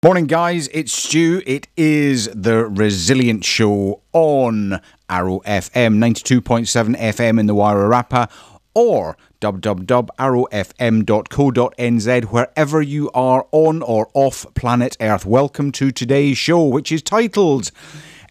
Morning, guys. It's Stu. It is the Resilient Show on Arrow FM, 92.7 FM in the Wairarapa, or www.arrowfm.co.nz, wherever you are on or off planet Earth. Welcome to today's show, which is titled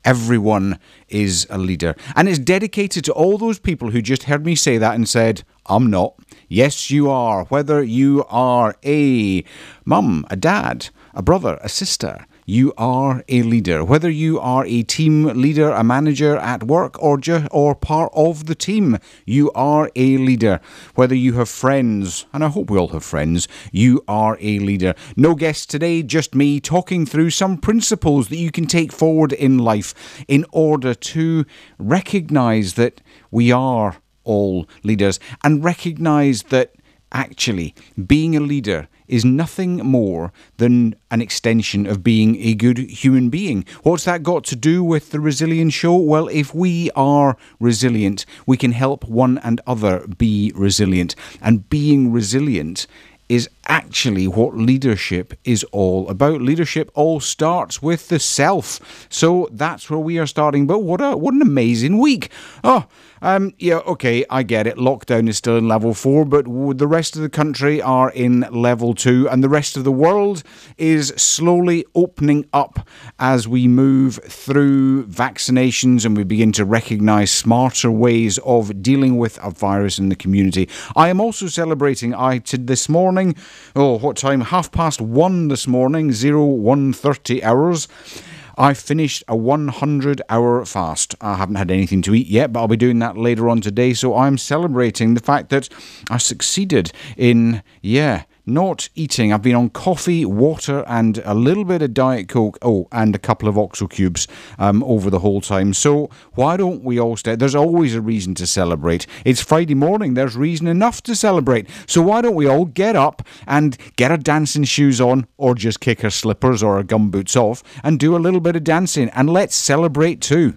Everyone is a Leader. And it's dedicated to all those people who just heard me say that and said, I'm not. Yes, you are. Whether you are a mum, a dad, a brother, a sister, you are a leader. Whether you are a team leader, a manager at work, or part of the team, you are a leader. Whether you have friends, and I hope we all have friends, you are a leader. No guests today, just me talking through some principles that you can take forward in life in order to recognise that we are all leaders and recognise that actually being a leader is nothing more than an extension of being a good human being. What's that got to do with the Resilient Show? Well, if we are resilient, we can help one and other be resilient. And being resilient is actually what leadership is all about. Leadership all starts with the self. So that's where we are starting. But what an amazing week. Yeah, okay, I get it. Lockdown is still in level 4, but the rest of the country are in level 2, and the rest of the world is slowly opening up as we move through vaccinations and we begin to recognise smarter ways of dealing with a virus in the community. I am also celebrating, this morning, what time? 1:30 this morning, 01:30 hours. I finished a 100-hour fast. I haven't had anything to eat yet, but I'll be doing that later on today. So I'm celebrating the fact that I succeeded in, not eating. I've been on coffee, water, and a little bit of Diet Coke. And a couple of Oxo cubes over the whole time. So why don't we all stay? There's always a reason to celebrate. It's Friday morning. There's reason enough to celebrate. So why don't we all get up and get our dancing shoes on, or just kick our slippers or our gumboots off and do a little bit of dancing, and let's celebrate too.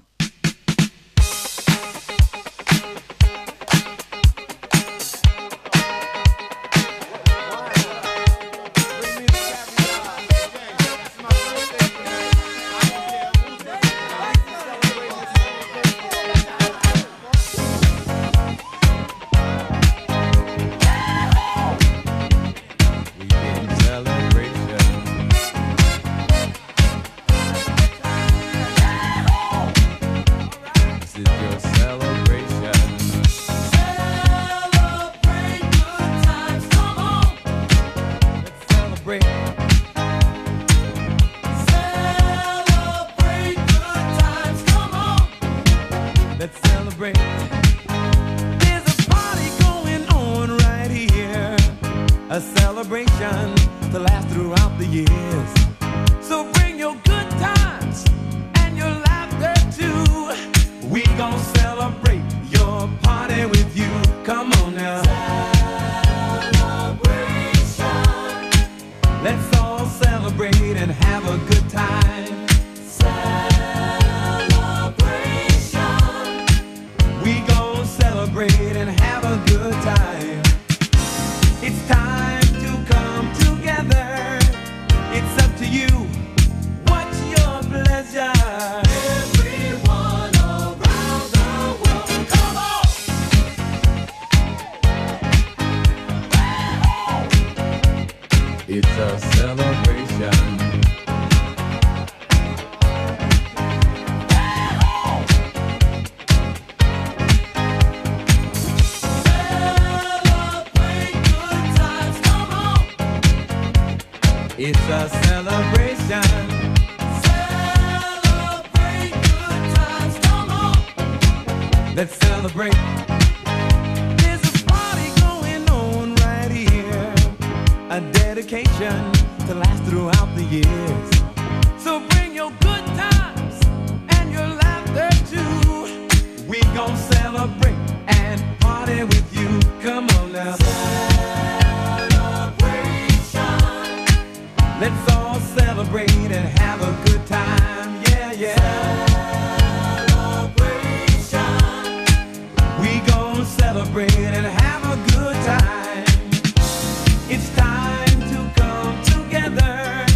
It's time to come together.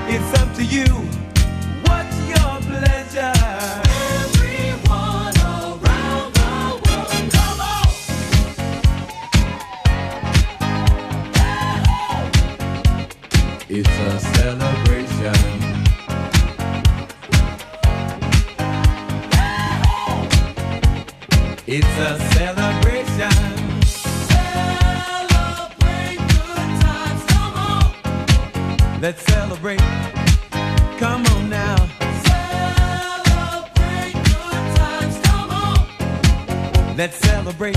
It's It's a celebration. Celebrate good times, come on. Let's celebrate. Come on now. Celebrate good times, come on. Let's celebrate.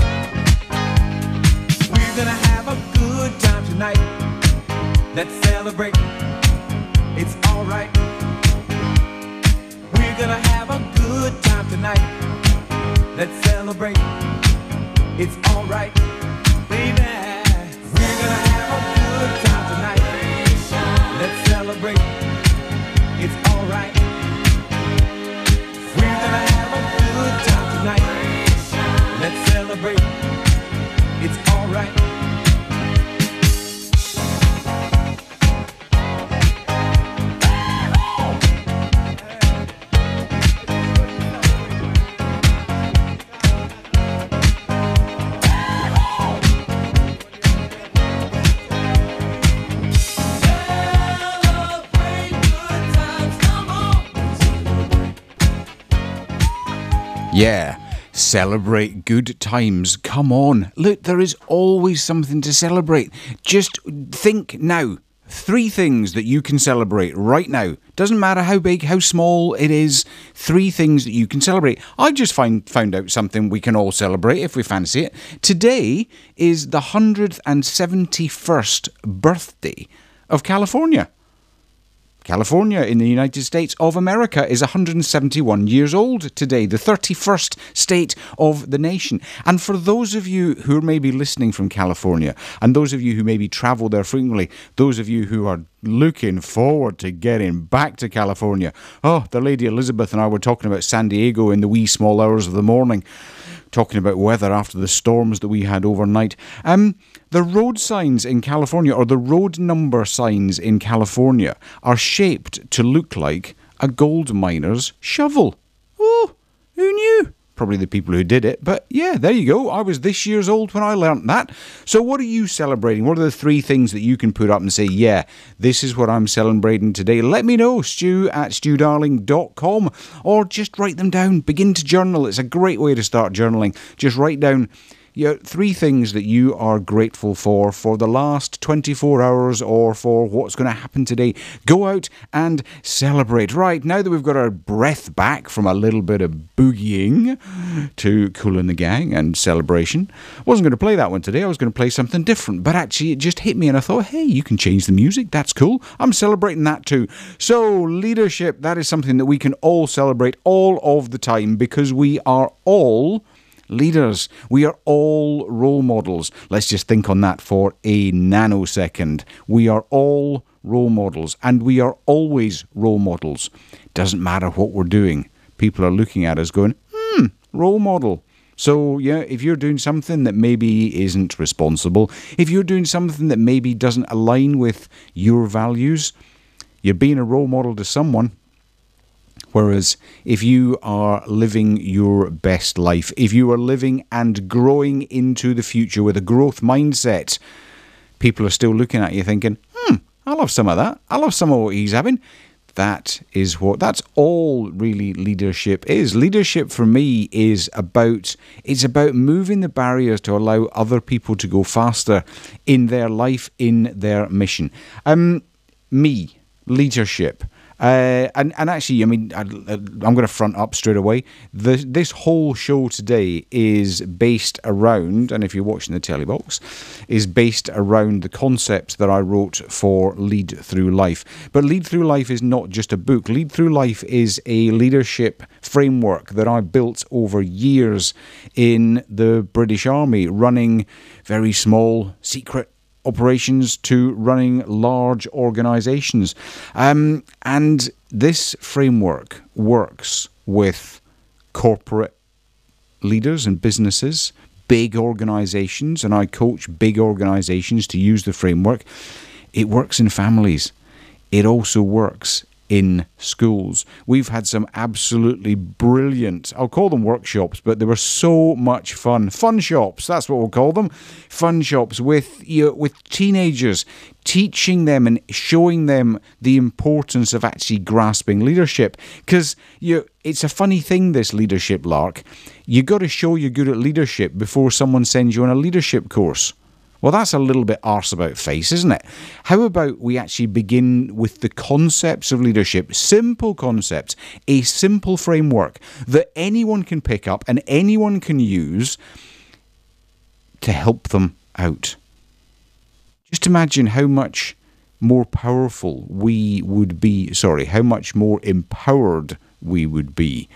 We're gonna have a good time tonight. Let's celebrate. It's alright. We're gonna have a good time tonight. Let's celebrate. It's alright, baby. We're gonna have a good time tonight. Let's celebrate. It's alright. We're gonna have a good time tonight. Let's celebrate. It's alright. Yeah, celebrate good times. Come on. Look, there is always something to celebrate. Just think now. 3 things that you can celebrate right now. Doesn't matter how big, how small it is. 3 things that you can celebrate. I just found out something we can all celebrate if we fancy it. Today is the 171st birthday of California. California in the United States of America is 171 years old today, the 31st state of the nation. And for those of you who are maybe listening from California, and those of you who maybe travel there frequently, those of you who are looking forward to getting back to California. Oh, the Lady Elizabeth and I were talking about San Diego in the wee small hours of the morning, talking about weather after the storms that we had overnight. The road signs in California, or the road number signs in California, are shaped to look like a gold miner's shovel. Oh, who knew? Probably the people who did it, but yeah, there you go. I was this years old when I learnt that. So what are you celebrating? What are the 3 things that you can put up and say, yeah, this is what I'm celebrating today? Let me know, stu@studarling.com, or just write them down. Begin to journal. It's a great way to start journaling. Just write down 3 things that you are grateful for the last 24 hours or for what's going to happen today. Go out and celebrate. Right, now that we've got our breath back from a little bit of boogieing to Kool and the Gang and celebration, I wasn't going to play that one today. I was going to play something different, but actually it just hit me and I thought, hey, you can change the music. That's cool. I'm celebrating that too. So leadership, that is something that we can all celebrate all of the time because we are all leaders. We are all role models. Let's just think on that for a nanosecond. We are all role models, and we are always role models. Doesn't matter what we're doing. People are looking at us going, role model. So, yeah, if you're doing something that maybe isn't responsible, if you're doing something that maybe doesn't align with your values, you're being a role model to someone. Whereas if you are living your best life, if you are living and growing into the future with a growth mindset, people are still looking at you thinking, I'll have some of that. I'll have some of what he's having. That's all really leadership is. Leadership for me is about moving the barriers to allow other people to go faster in their life, in their mission. Leadership. And actually, I mean, I'm going to front up straight away. This whole show today is based around, and if you're watching the telly box, is based around the concepts that I wrote for Lead Through Life. But Lead Through Life is not just a book. Lead Through Life is a leadership framework that I built over years in the British Army, running very small, secret operations to running large organisations. And this framework works with corporate leaders and businesses, big organisations, and I coach big organisations to use the framework. It works in families. It also works in schools. We've had some absolutely brilliant, I'll call them workshops, but they were so much fun. Fun shops, that's what we'll call them. Fun shops with teenagers, teaching them and showing them the importance of actually grasping leadership. Because it's a funny thing, this leadership lark. You got to show you're good at leadership before someone sends you on a leadership course. Well, that's a little bit arse about face, isn't it? How about we actually begin with the concepts of leadership, simple concepts, a simple framework that anyone can pick up and anyone can use to help them out. Just imagine how much more powerful we would be, how much more empowered we would be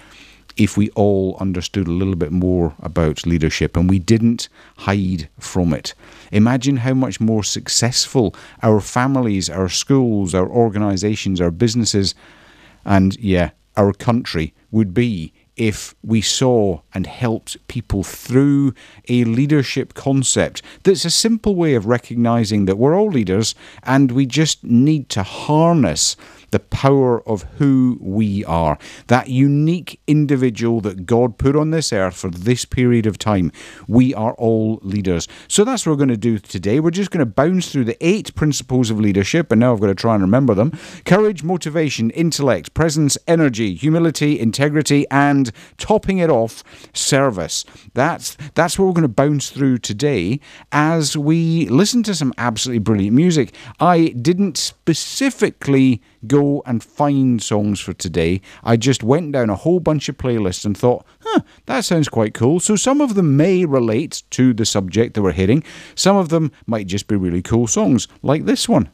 if we all understood a little bit more about leadership and we didn't hide from it. Imagine how much more successful our families, our schools, our organisations, our businesses, and our country would be if we saw and helped people through a leadership concept that's a simple way of recognising that we're all leaders and we just need to harness the power of who we are, that unique individual that God put on this earth for this period of time. We are all leaders. So that's what we're going to do today. We're just going to bounce through the 8 principles of leadership, and now I've got to try and remember them. Courage, motivation, intellect, presence, energy, humility, integrity, and topping it off, service. That's what we're going to bounce through today as we listen to some absolutely brilliant music. I didn't specifically go and find songs for today. I just went down a whole bunch of playlists and thought, that sounds quite cool. So some of them may relate to the subject that we're hitting. Some of them might just be really cool songs, like this one.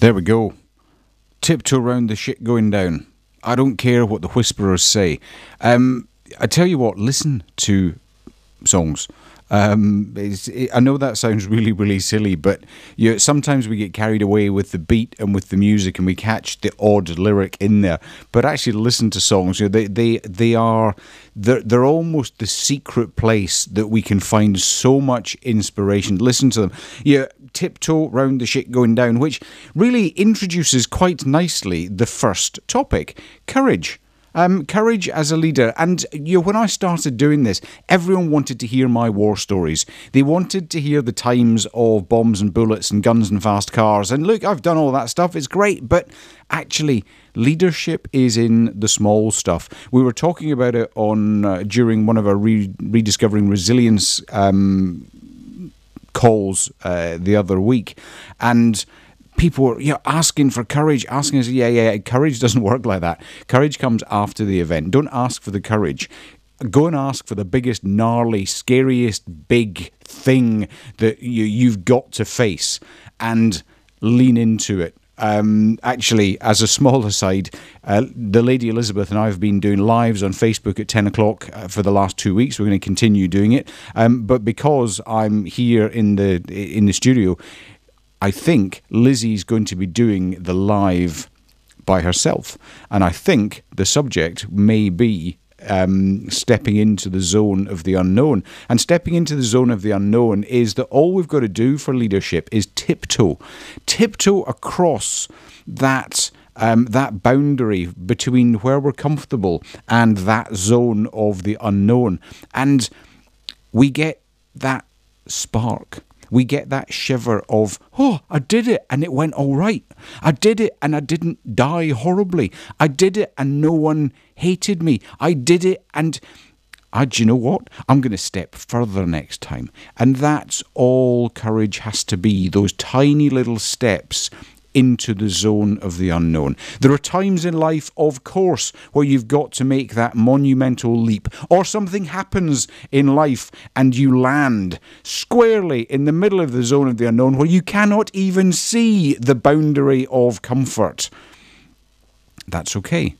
There we go. Tiptoe round the shit going down. I don't care what the whisperers say. I tell you what, listen to songs. I know that sounds really, really silly, but sometimes we get carried away with the beat and with the music, and we catch the odd lyric in there. But actually, listen to songs. They're almost the secret place that we can find so much inspiration. Listen to them. Tiptoe round the shit going down, which really introduces quite nicely the first topic: courage. Courage as a leader. And when I started doing this, everyone wanted to hear my war stories. They wanted to hear the times of bombs and bullets and guns and fast cars. And look, I've done all that stuff. It's great. But actually, leadership is in the small stuff. We were talking about it during one of our Rediscovering Resilience calls the other week. And people were asking for courage, asking us, courage doesn't work like that. Courage comes after the event. Don't ask for the courage. Go and ask for the biggest, gnarly, scariest, big thing that you've got to face and lean into it. Actually, as a small aside, the Lady Elizabeth and I have been doing lives on Facebook at 10 o'clock for the last 2 weeks. We're going to continue doing it. But because I'm here in the studio, I think Lizzie's going to be doing the live by herself. And I think the subject may be stepping into the zone of the unknown. And stepping into the zone of the unknown is that all we've got to do for leadership is tiptoe across that boundary between where we're comfortable and that zone of the unknown. And we get that spark. We get that shiver of, I did it and it went all right. I did it and I didn't die horribly. I did it and no one hated me. I did it and, do you know what? I'm going to step further next time. And that's all courage has to be, those tiny little steps into the zone of the unknown. There are times in life, of course, where you've got to make that monumental leap, or something happens in life and you land squarely in the middle of the zone of the unknown where you cannot even see the boundary of comfort. That's okay,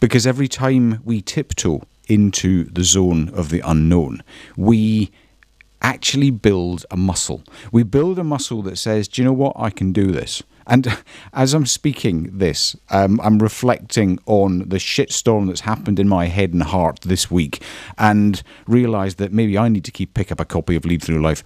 because every time we tiptoe into the zone of the unknown, we actually build a muscle. We build a muscle that says, do you know what, I can do this. And as I'm speaking this, I'm reflecting on the shitstorm that's happened in my head and heart this week, and realise that maybe I need to pick up a copy of Lead Through Life.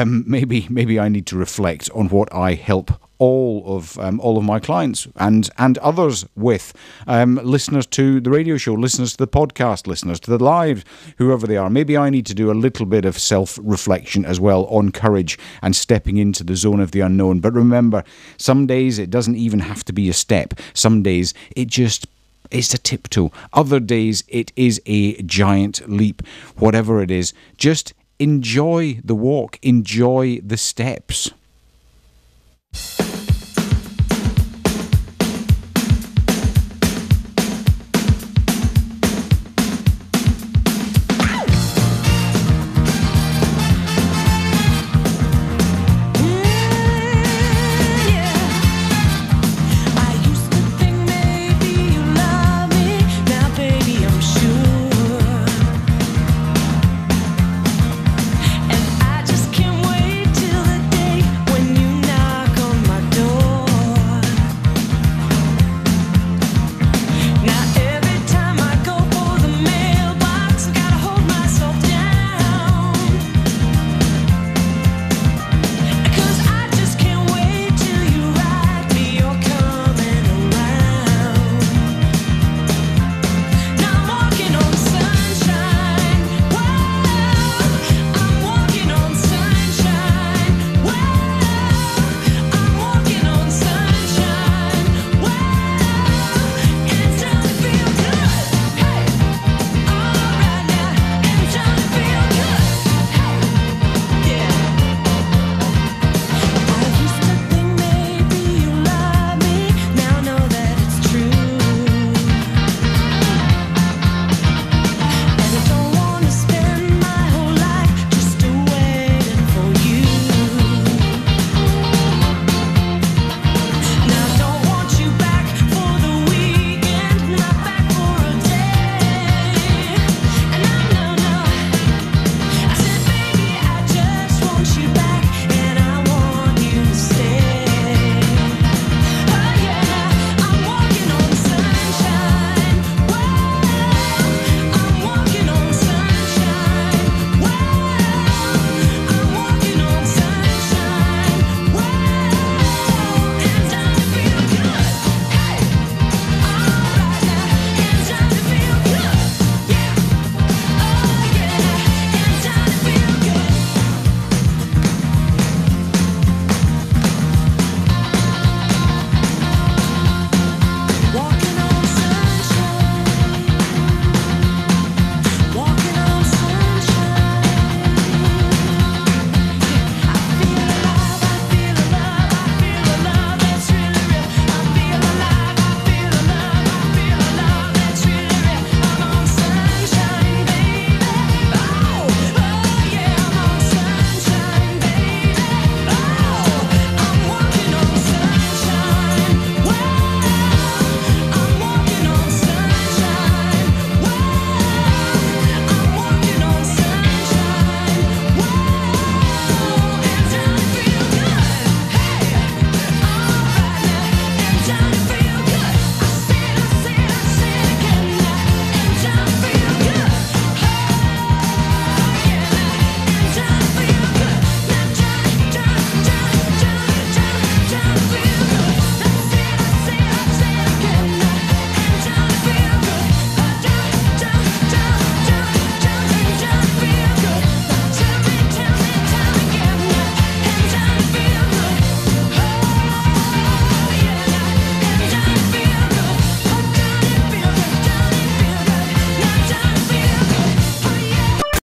Maybe I need to reflect on what I help all of my clients and others with, listeners to the radio show, listeners to the podcast, listeners to the live, whoever they are. Maybe I need to do a little bit of self-reflection as well on courage and stepping into the zone of the unknown. But remember, some days it doesn't even have to be a step. Some days it's a tiptoe. Other days it is a giant leap. Whatever it is, just enjoy the walk, enjoy the steps.